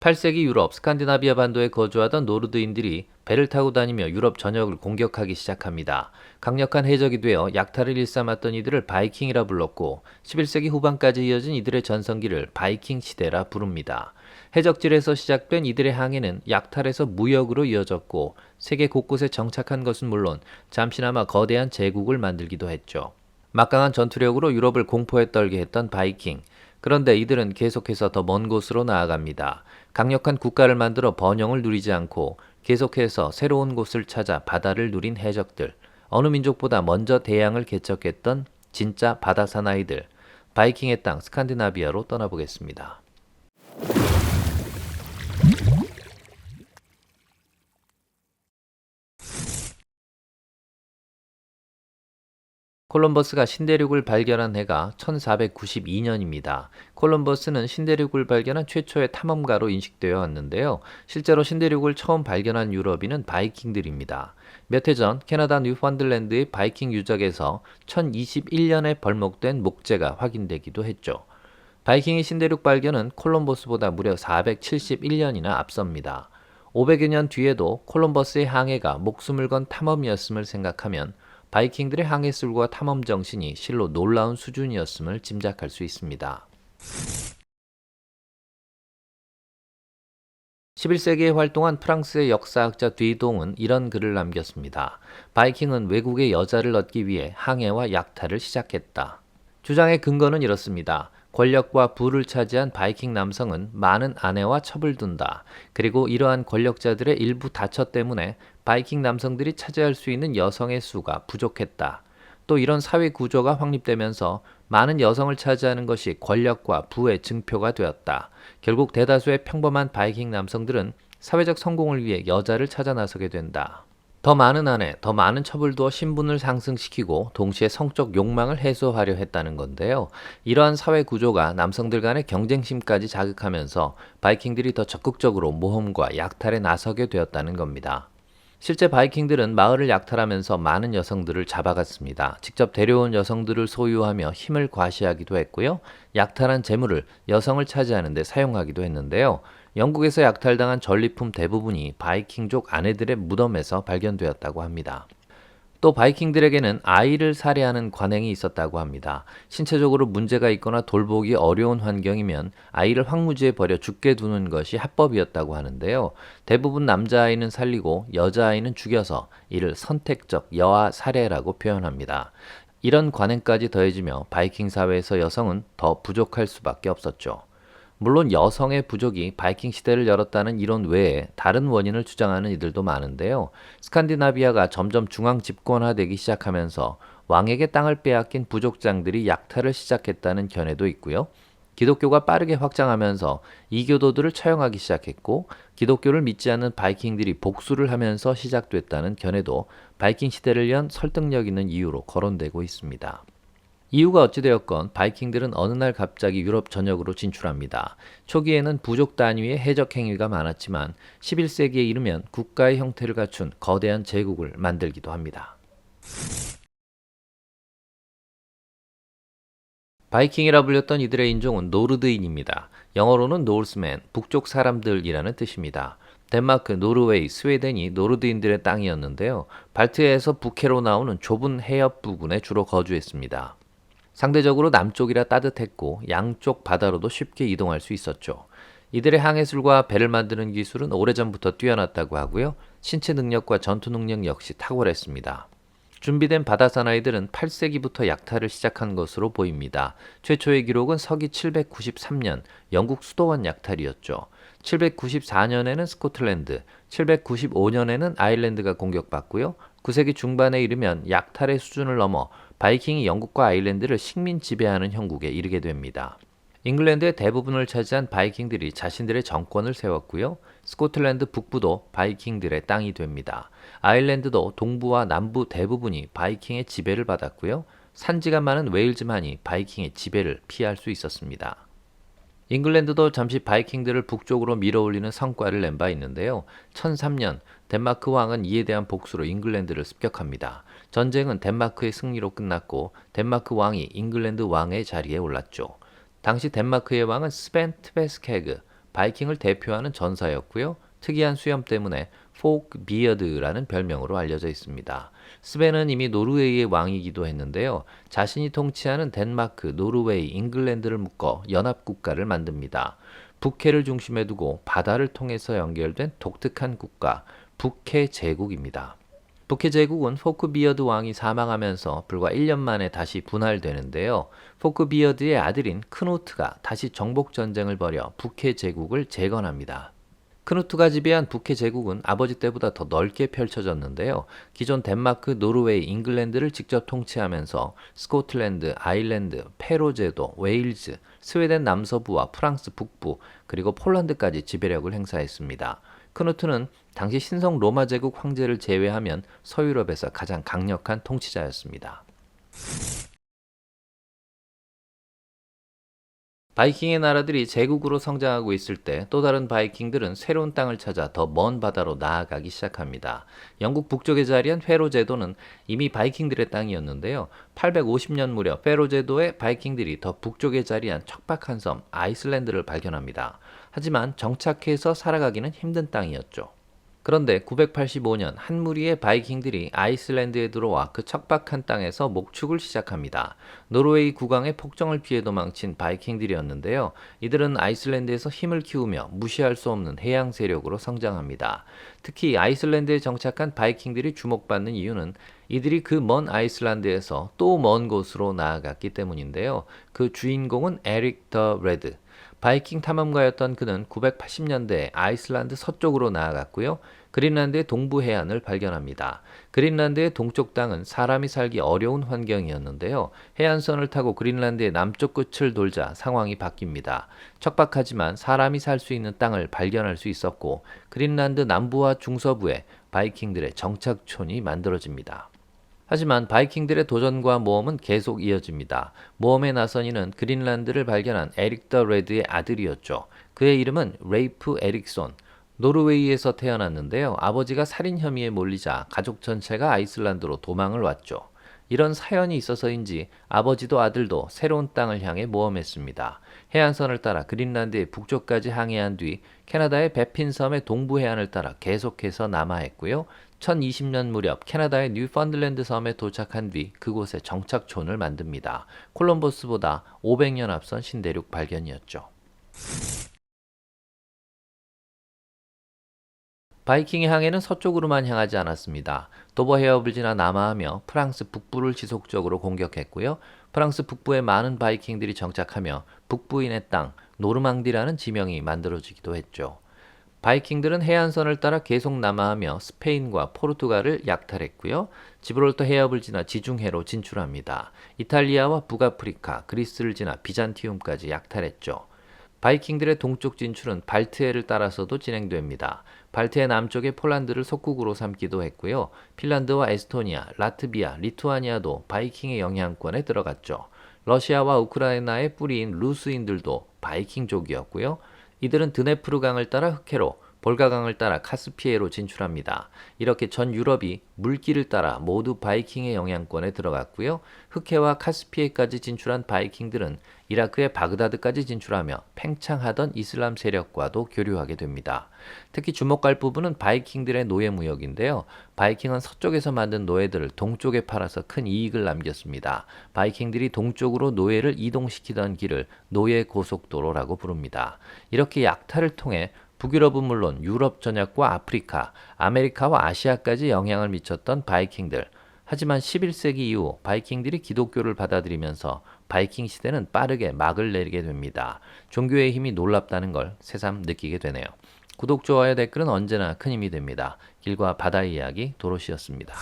8세기 유럽 스칸디나비아 반도에 거주하던 노르드인들이 배를 타고 다니며 유럽 전역을 공격하기 시작합니다. 강력한 해적이 되어 약탈을 일삼았던 이들을 바이킹이라 불렀고 11세기 후반까지 이어진 이들의 전성기를 바이킹 시대라 부릅니다. 해적질에서 시작된 이들의 항해는 약탈에서 무역으로 이어졌고 세계 곳곳에 정착한 것은 물론 잠시나마 거대한 제국을 만들기도 했죠. 막강한 전투력으로 유럽을 공포에 떨게 했던 바이킹. 그런데 이들은 계속해서 더 먼 곳으로 나아갑니다. 강력한 국가를 만들어 번영을 누리지 않고 계속해서 새로운 곳을 찾아 바다를 누린 해적들. 어느 민족보다 먼저 대양을 개척했던 진짜 바다 사나이들. 바이킹의 땅 스칸디나비아로 떠나보겠습니다. 콜럼버스가 신대륙을 발견한 해가 1492년입니다. 콜럼버스는 신대륙을 발견한 최초의 탐험가로 인식되어 왔는데요. 실제로 신대륙을 처음 발견한 유럽인은 바이킹들입니다. 몇 해 전 캐나다 뉴펀들랜드의 바이킹 유적에서 1021년에 벌목된 목재가 확인되기도 했죠. 바이킹의 신대륙 발견은 콜럼버스보다 무려 471년이나 앞섭니다. 500여 년 뒤에도 콜럼버스의 항해가 목숨을 건 탐험이었음을 생각하면 바이킹들의 항해술과 탐험 정신이 실로 놀라운 수준이었음을 짐작할 수 있습니다. 11세기에 활동한 프랑스의 역사학자 뒤동은 이런 글을 남겼습니다. 바이킹은 외국의 여자를 얻기 위해 항해와 약탈을 시작했다. 주장의 근거는 이렇습니다. 권력과 부를 차지한 바이킹 남성은 많은 아내와 첩을 둔다. 그리고 이러한 권력자들의 일부 다처 때문에 바이킹 남성들이 차지할 수 있는 여성의 수가 부족했다. 또 이런 사회 구조가 확립되면서 많은 여성을 차지하는 것이 권력과 부의 증표가 되었다. 결국 대다수의 평범한 바이킹 남성들은 사회적 성공을 위해 여자를 찾아 나서게 된다. 더 많은 아내, 더 많은 첩을 두어 신분을 상승시키고 동시에 성적 욕망을 해소하려 했다는 건데요. 이러한 사회 구조가 남성들 간의 경쟁심까지 자극하면서 바이킹들이 더 적극적으로 모험과 약탈에 나서게 되었다는 겁니다. 실제 바이킹들은 마을을 약탈하면서 많은 여성들을 잡아갔습니다. 직접 데려온 여성들을 소유하며 힘을 과시하기도 했고요. 약탈한 재물을 여성을 차지하는 데 사용하기도 했는데요. 영국에서 약탈당한 전리품 대부분이 바이킹족 아내들의 무덤에서 발견되었다고 합니다. 또 바이킹들에게는 아이를 살해하는 관행이 있었다고 합니다. 신체적으로 문제가 있거나 돌보기 어려운 환경이면 아이를 황무지에 버려 죽게 두는 것이 합법이었다고 하는데요. 대부분 남자아이는 살리고 여자아이는 죽여서 이를 선택적 여아 살해라고 표현합니다. 이런 관행까지 더해지며 바이킹 사회에서 여성은 더 부족할 수밖에 없었죠. 물론 여성의 부족이 바이킹 시대를 열었다는 이론 외에 다른 원인을 주장하는 이들도 많은데요. 스칸디나비아가 점점 중앙 집권화되기 시작하면서 왕에게 땅을 빼앗긴 부족장들이 약탈을 시작했다는 견해도 있고요. 기독교가 빠르게 확장하면서 이교도들을 처형하기 시작했고 기독교를 믿지 않는 바이킹들이 복수를 하면서 시작됐다는 견해도 바이킹 시대를 연 설득력 있는 이유로 거론되고 있습니다. 이유가 어찌되었건 바이킹들은 어느 날 갑자기 유럽 전역으로 진출합니다. 초기에는 부족 단위의 해적 행위가 많았지만 11세기에 이르면 국가의 형태를 갖춘 거대한 제국을 만들기도 합니다. 바이킹이라 불렸던 이들의 인종은 노르드인입니다. 영어로는 노르스맨, 북쪽 사람들이라는 뜻입니다. 덴마크, 노르웨이, 스웨덴이 노르드인들의 땅이었는데요. 발트해에서 북해로 나오는 좁은 해협 부근에 주로 거주했습니다. 상대적으로 남쪽이라 따뜻했고 양쪽 바다로도 쉽게 이동할 수 있었죠. 이들의 항해술과 배를 만드는 기술은 오래전부터 뛰어났다고 하고요. 신체 능력과 전투 능력 역시 탁월했습니다. 준비된 바다 사나이들은 8세기부터 약탈을 시작한 것으로 보입니다. 최초의 기록은 서기 793년 영국 수도원 약탈이었죠. 794년에는 스코틀랜드, 795년에는 아일랜드가 공격받고요. 9세기 중반에 이르면 약탈의 수준을 넘어 바이킹이 영국과 아일랜드를 식민 지배하는 형국에 이르게 됩니다. 잉글랜드의 대부분을 차지한 바이킹들이 자신들의 정권을 세웠고요. 스코틀랜드 북부도 바이킹들의 땅이 됩니다. 아일랜드도 동부와 남부 대부분이 바이킹의 지배를 받았고요. 산지가 많은 웨일즈만이 바이킹의 지배를 피할 수 있었습니다. 잉글랜드도 잠시 바이킹들을 북쪽으로 밀어올리는 성과를 낸 바 있는데요. 1003년 덴마크 왕은 이에 대한 복수로 잉글랜드를 습격합니다. 전쟁은 덴마크의 승리로 끝났고 덴마크 왕이 잉글랜드 왕의 자리에 올랐죠. 당시 덴마크의 왕은 스벤 트베스케그, 바이킹을 대표하는 전사였고요. 특이한 수염 때문에 포크 비어드라는 별명으로 알려져 있습니다. 스벤은 이미 노르웨이의 왕이기도 했는데요. 자신이 통치하는 덴마크, 노르웨이, 잉글랜드를 묶어 연합국가를 만듭니다. 북해를 중심에 두고 바다를 통해서 연결된 독특한 국가, 북해 제국입니다. 북해 제국은 포크비어드 왕이 사망하면서 불과 1년 만에 다시 분할되는데요. 포크비어드의 아들인 크누트가 다시 정복 전쟁을 벌여 북해 제국을 재건합니다. 크누트가 지배한 북해 제국은 아버지 때보다 더 넓게 펼쳐졌는데요. 기존 덴마크, 노르웨이, 잉글랜드를 직접 통치하면서 스코틀랜드, 아일랜드, 페로 제도, 웨일즈, 스웨덴 남서부와 프랑스 북부, 그리고 폴란드까지 지배력을 행사했습니다. 크누트는 당시 신성 로마 제국 황제를 제외하면 서유럽에서 가장 강력한 통치자였습니다. 바이킹의 나라들이 제국으로 성장하고 있을 때 또 다른 바이킹들은 새로운 땅을 찾아 더 먼 바다로 나아가기 시작합니다. 영국 북쪽에 자리한 페로 제도는 이미 바이킹들의 땅이었는데요. 850년 무렵 페로 제도의 바이킹들이 더 북쪽에 자리한 척박한 섬 아이슬란드를 발견합니다. 하지만 정착해서 살아가기는 힘든 땅이었죠. 그런데 985년 한 무리의 바이킹들이 아이슬란드에 들어와 그 척박한 땅에서 목축을 시작합니다. 노르웨이 국왕의 폭정을 피해 도망친 바이킹들이었는데요. 이들은 아이슬란드에서 힘을 키우며 무시할 수 없는 해양 세력으로 성장합니다. 특히 아이슬란드에 정착한 바이킹들이 주목받는 이유는 이들이 그 먼 아이슬란드에서 또 먼 곳으로 나아갔기 때문인데요. 그 주인공은 에릭 더 레드. 바이킹 탐험가였던 그는 980년대에 아이슬란드 서쪽으로 나아갔고요. 그린란드의 동부 해안을 발견합니다. 그린란드의 동쪽 땅은 사람이 살기 어려운 환경이었는데요. 해안선을 타고 그린란드의 남쪽 끝을 돌자 상황이 바뀝니다. 척박하지만 사람이 살 수 있는 땅을 발견할 수 있었고 그린란드 남부와 중서부에 바이킹들의 정착촌이 만들어집니다. 하지만 바이킹들의 도전과 모험은 계속 이어집니다. 모험에 나선 이는 그린란드를 발견한 에릭 더 레드의 아들이었죠. 그의 이름은 레이프 에릭손. 노르웨이에서 태어났는데요. 아버지가 살인 혐의에 몰리자 가족 전체가 아이슬란드로 도망을 왔죠. 이런 사연이 있어서인지 아버지도 아들도 새로운 땅을 향해 모험했습니다. 해안선을 따라 그린란드의 북쪽까지 항해한 뒤 캐나다의 베핀 섬의 동부 해안을 따라 계속해서 남하했고요. 1020년 무렵 캐나다의 뉴펀들랜드 섬에 도착한 뒤 그곳에 정착촌을 만듭니다. 콜럼버스보다 500년 앞선 신대륙 발견이었죠. 바이킹의 항해는 서쪽으로만 향하지 않았습니다. 도버 해협을 지나 남하하며 프랑스 북부를 지속적으로 공격했고요. 프랑스 북부에 많은 바이킹들이 정착하며 북부인의 땅, 노르망디라는 지명이 만들어지기도 했죠. 바이킹들은 해안선을 따라 계속 남하하며 스페인과 포르투갈을 약탈했고요. 지브롤터 해협을 지나 지중해로 진출합니다. 이탈리아와 북아프리카, 그리스를 지나 비잔티움까지 약탈했죠. 바이킹들의 동쪽 진출은 발트해를 따라서도 진행됩니다. 발트해 남쪽의 폴란드를 속국으로 삼기도 했고요. 핀란드와 에스토니아, 라트비아, 리투아니아도 바이킹의 영향권에 들어갔죠. 러시아와 우크라이나의 뿌리인 루스인들도 바이킹족이었고요. 이들은 드네프르 강을 따라 흑해로, 볼가 강을 따라 카스피해로 진출합니다. 이렇게 전 유럽이 물길을 따라 모두 바이킹의 영향권에 들어갔고요. 흑해와 카스피해까지 진출한 바이킹들은 이라크의 바그다드까지 진출하며 팽창하던 이슬람 세력과도 교류하게 됩니다. 특히 주목할 부분은 바이킹들의 노예 무역인데요. 바이킹은 서쪽에서 만든 노예들을 동쪽에 팔아서 큰 이익을 남겼습니다. 바이킹들이 동쪽으로 노예를 이동시키던 길을 노예 고속도로라고 부릅니다. 이렇게 약탈을 통해 북유럽은 물론 유럽 전역과 아프리카, 아메리카와 아시아까지 영향을 미쳤던 바이킹들. 하지만 11세기 이후 바이킹들이 기독교를 받아들이면서 바이킹 시대는 빠르게 막을 내리게 됩니다. 종교의 힘이 놀랍다는 걸 새삼 느끼게 되네요. 구독, 좋아요, 댓글은 언제나 큰 힘이 됩니다. 길과 바다의 이야기 도로시였습니다.